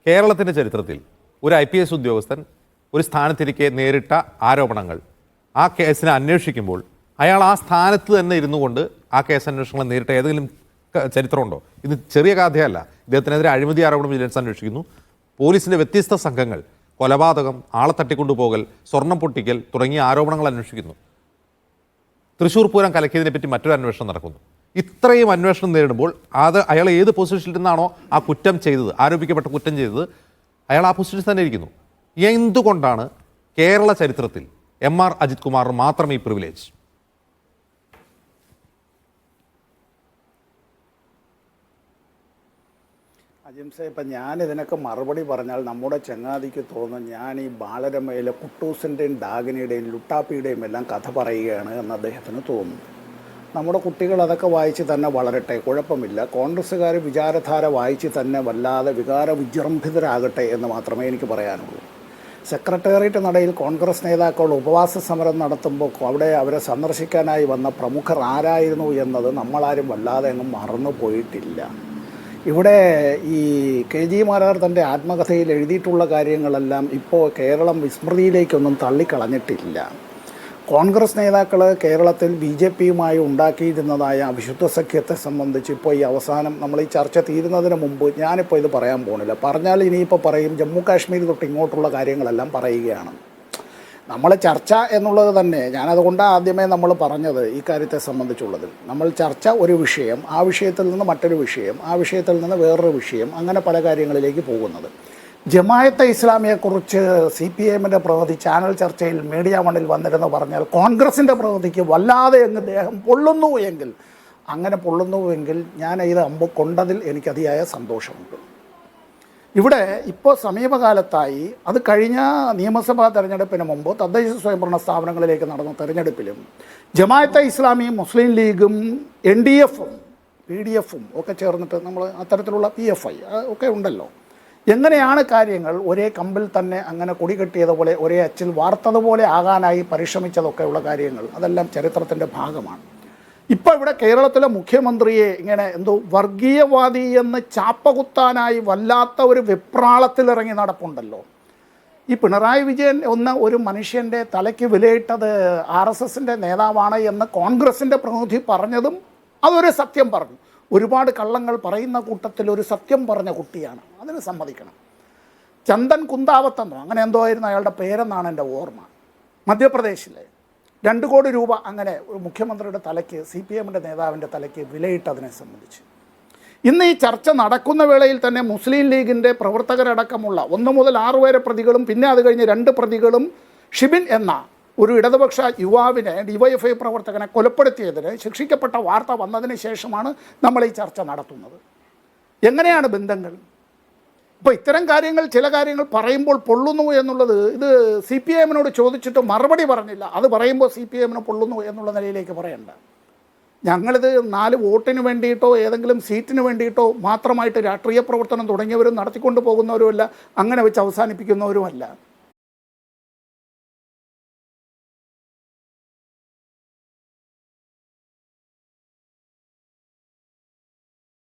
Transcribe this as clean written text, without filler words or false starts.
കേരളത്തിൻ്റെ ചരിത്രത്തിൽ ഒരു IPS ഉദ്യോഗസ്ഥൻ ഒരു സ്ഥാനത്തിരിക്കെ നേരിട്ട ആരോപണങ്ങൾ ആ കേസിനെ അന്വേഷിക്കുമ്പോൾ അയാൾ ആ സ്ഥാനത്ത് തന്നെ ഇരുന്നു കൊണ്ട് ആ കേസ് അന്വേഷണങ്ങൾ നേരിട്ട ഏതെങ്കിലും ചരിത്രമുണ്ടോ? ഇത് ചെറിയ കഥയല്ല. ഇദ്ദേഹത്തിനെതിരെ അഴിമതി ആരോപണം വിജിലൻസ് അന്വേഷിക്കുന്നു. പോലീസിൻ്റെ വ്യത്യസ്ത സംഘങ്ങൾ കൊലപാതകം, ആളെ തട്ടിക്കൊണ്ടുപോകൽ, സ്വർണം പൊട്ടിക്കൽ തുടങ്ങിയ ആരോപണങ്ങൾ അന്വേഷിക്കുന്നു. തൃശ്ശൂർ പൂരം കലക്കിയതിനെ പറ്റി മറ്റൊരു അന്വേഷണം നടക്കുന്നു. ഇത്രയും അന്വേഷണം നേരിടുമ്പോൾ അത് അയാൾ ഏത് പൊസിഷനിൽ നിന്നാണോ ആ കുറ്റം ചെയ്തത്, ആരോപിക്കപ്പെട്ട കുറ്റം ചെയ്തത്, അയാൾ ആ പൊസിഷനിൽ തന്നെ ഇരിക്കുന്നു. എന്തുകൊണ്ടാണ് കേരള ചരിത്രത്തിൽ MR അജിത് കുമാറിന് മാത്രം ഈ പ്രിവിലേജ്? അജിംസെ, ഇപ്പം ഞാനിതിനൊക്കെ മറുപടി പറഞ്ഞാൽ നമ്മുടെ ചങ്ങാതിക്ക് തോന്നും ഞാൻ ഈ ബാലരമയിലെ കുട്ടൂസിൻ്റെയും ഡാഗിനിയുടെയും ലുട്ടാപ്പിയുടെയും എല്ലാം കഥ പറയുകയാണ് എന്ന് അദ്ദേഹത്തിന് തോന്നും. നമ്മുടെ കുട്ടികൾ അതൊക്കെ വായിച്ച് തന്നെ വളരട്ടെ, കുഴപ്പമില്ല. കോൺഗ്രസ്സുകാർ വിചാരധാര വായിച്ച് തന്നെ വല്ലാതെ വികാര വിജൃംഭിതരാകട്ടെ എന്ന് മാത്രമേ എനിക്ക് പറയാനുള്ളൂ. സെക്രട്ടേറിയറ്റ് നടയിൽ കോൺഗ്രസ് നേതാക്കൾ ഉപവാസ സമരം നടത്തുമ്പോൾ അവിടെ അവരെ സന്ദർശിക്കാനായി വന്ന പ്രമുഖർ ആരായിരുന്നു എന്നത് നമ്മളാരും വല്ലാതെ അങ്ങ് മറന്നു പോയിട്ടില്ല. ഇവിടെ ഈ KG മാരാർ തൻ്റെ ആത്മകഥയിൽ എഴുതിയിട്ടുള്ള കാര്യങ്ങളെല്ലാം ഇപ്പോൾ കേരളം വിസ്മൃതിയിലേക്കൊന്നും തള്ളിക്കളഞ്ഞിട്ടില്ല. കോൺഗ്രസ് നേതാക്കൾ കേരളത്തിൽ BJPയുമായി ഉണ്ടാക്കിയിരുന്നതായ അവിശുദ്ധ സഖ്യത്തെ സംബന്ധിച്ച് ഇപ്പോൾ ഈ അവസാനം നമ്മൾ ഈ ചർച്ച തീരുന്നതിന് മുമ്പ് ഞാനിപ്പോൾ ഇത് പറയാൻ പോകുന്നില്ല. പറഞ്ഞാൽ ഇനിയിപ്പോൾ പറയും ജമ്മു കാശ്മീർ തൊട്ട് ഇങ്ങോട്ടുള്ള കാര്യങ്ങളെല്ലാം പറയുകയാണ്. നമ്മൾ ചർച്ച എന്നുള്ളത് തന്നെ ഞാനതുകൊണ്ടാണ് ആദ്യമേ നമ്മൾ പറഞ്ഞത് ഈ കാര്യത്തെ സംബന്ധിച്ചുള്ളതിൽ. നമ്മൾ ചർച്ച ഒരു വിഷയം, ആ വിഷയത്തിൽ നിന്ന് മറ്റൊരു വിഷയം, ആ വിഷയത്തിൽ നിന്ന് വേറൊരു വിഷയം, അങ്ങനെ പല കാര്യങ്ങളിലേക്ക് പോകുന്നത്. ജമായത്തെ ഇസ്ലാമിയെക്കുറിച്ച് CPIഎമ്മിൻ്റെ പ്രതിനിധി ചാനൽ ചർച്ചയിൽ മീഡിയ വണ്ണിൽ വന്നിരുന്നു പറഞ്ഞാൽ കോൺഗ്രസിൻ്റെ പ്രതിനിധിക്ക് വല്ലാതെ അങ്ങ് ദേഹം പൊള്ളുന്നു എങ്കിൽ, അങ്ങനെ പൊള്ളുന്നുവെങ്കിൽ ഞാൻ ഇത് കൊണ്ടതിൽ എനിക്ക് അതിയായ സന്തോഷമുണ്ട്. ഇവിടെ ഇപ്പോൾ സമീപകാലത്തായി, അത് കഴിഞ്ഞ നിയമസഭാ തെരഞ്ഞെടുപ്പിന് മുമ്പ് തദ്ദേശ സ്വയംഭരണ സ്ഥാപനങ്ങളിലേക്ക് നടന്ന തെരഞ്ഞെടുപ്പിലും ജമായത്തെ ഇസ്ലാമിയും മുസ്ലിം ലീഗും NDFും PDFും ഒക്കെ ചേർന്നിട്ട് നമ്മൾ അത്തരത്തിലുള്ള PFI ഒക്കെ ഉണ്ടല്ലോ. എങ്ങനെയാണ് കാര്യങ്ങൾ ഒരേ കമ്പിൽ തന്നെ അങ്ങനെ കൊടി കെട്ടിയതുപോലെ ഒരേ അച്ചിൽ വാർത്തതുപോലെ ആകാനായി പരിശ്രമിച്ചതൊക്കെയുള്ള കാര്യങ്ങൾ അതെല്ലാം ചരിത്രത്തിൻ്റെ ഭാഗമാണ്. ഇപ്പോൾ ഇവിടെ കേരളത്തിലെ മുഖ്യമന്ത്രിയെ ഇങ്ങനെ എന്തോ വർഗീയവാദി എന്ന് ചാപ്പകുത്താനായി വല്ലാത്ത ഒരു വെപ്രാളത്തിലിറങ്ങി നടപ്പുണ്ടല്ലോ. ഈ പിണറായി വിജയൻ ഒരു മനുഷ്യൻ്റെ തലയ്ക്ക് വിലയിട്ടത് RSSൻ്റെ നേതാവാണ് എന്ന് കോൺഗ്രസിൻ്റെ പ്രതിനിധി പറഞ്ഞതും അതൊരു സത്യം പറഞ്ഞു. ഒരുപാട് കള്ളങ്ങൾ പറയുന്ന കൂട്ടത്തിൽ ഒരു സത്യം പറഞ്ഞ കുട്ടിയാണ്, അതിന് സമ്മതിക്കണം. ചന്ദൻ കുന്താവത്തെന്നോ അങ്ങനെ എന്തോ ആയിരുന്നു അയാളുടെ പേരെന്നാണ് എൻ്റെ ഓർമ്മ. മധ്യപ്രദേശിലെ 2 കോടി രൂപ അങ്ങനെ മുഖ്യമന്ത്രിയുടെ തലയ്ക്ക്, CPIഎമ്മിൻ്റെ നേതാവിൻ്റെ തലയ്ക്ക് വിലയിട്ടതിനെ സംബന്ധിച്ച് ഇന്ന് ഈ ചർച്ച നടക്കുന്ന വേളയിൽ തന്നെ മുസ്ലിം ലീഗിൻ്റെ പ്രവർത്തകരടക്കമുള്ള 1 മുതൽ 6 വരെ പ്രതികളും പിന്നെ അത് കഴിഞ്ഞ് 2 പ്രതികളും ഷിബിൻ എന്ന ഒരു ഇടതുപക്ഷ യുവാവിനെ DYFI പ്രവർത്തകനെ കൊലപ്പെടുത്തിയതിന് ശിക്ഷിക്കപ്പെട്ട വാർത്ത വന്നതിന് ശേഷമാണ് നമ്മൾ ഈ ചർച്ച നടത്തുന്നത്. എങ്ങനെയാണ് ബന്ധങ്ങൾ? ഇപ്പോൾ ഇത്തരം കാര്യങ്ങൾ, ചില കാര്യങ്ങൾ പറയുമ്പോൾ പൊള്ളുന്നു എന്നുള്ളത്, ഇത് CPIഎമ്മിനോട് ചോദിച്ചിട്ട് മറുപടി പറഞ്ഞില്ല. അത് പറയുമ്പോൾ CPIഎമ്മിന് പൊള്ളുന്നു എന്നുള്ള നിലയിലേക്ക് പറയണ്ട. ഞങ്ങളിത് 4 വോട്ടിന് വേണ്ടിയിട്ടോ ഏതെങ്കിലും സീറ്റിന് വേണ്ടിയിട്ടോ മാത്രമായിട്ട് രാഷ്ട്രീയ പ്രവർത്തനം തുടങ്ങിയവരും നടത്തിക്കൊണ്ട് പോകുന്നവരുമല്ല, അങ്ങനെ വെച്ച് അവസാനിപ്പിക്കുന്നവരുമല്ല.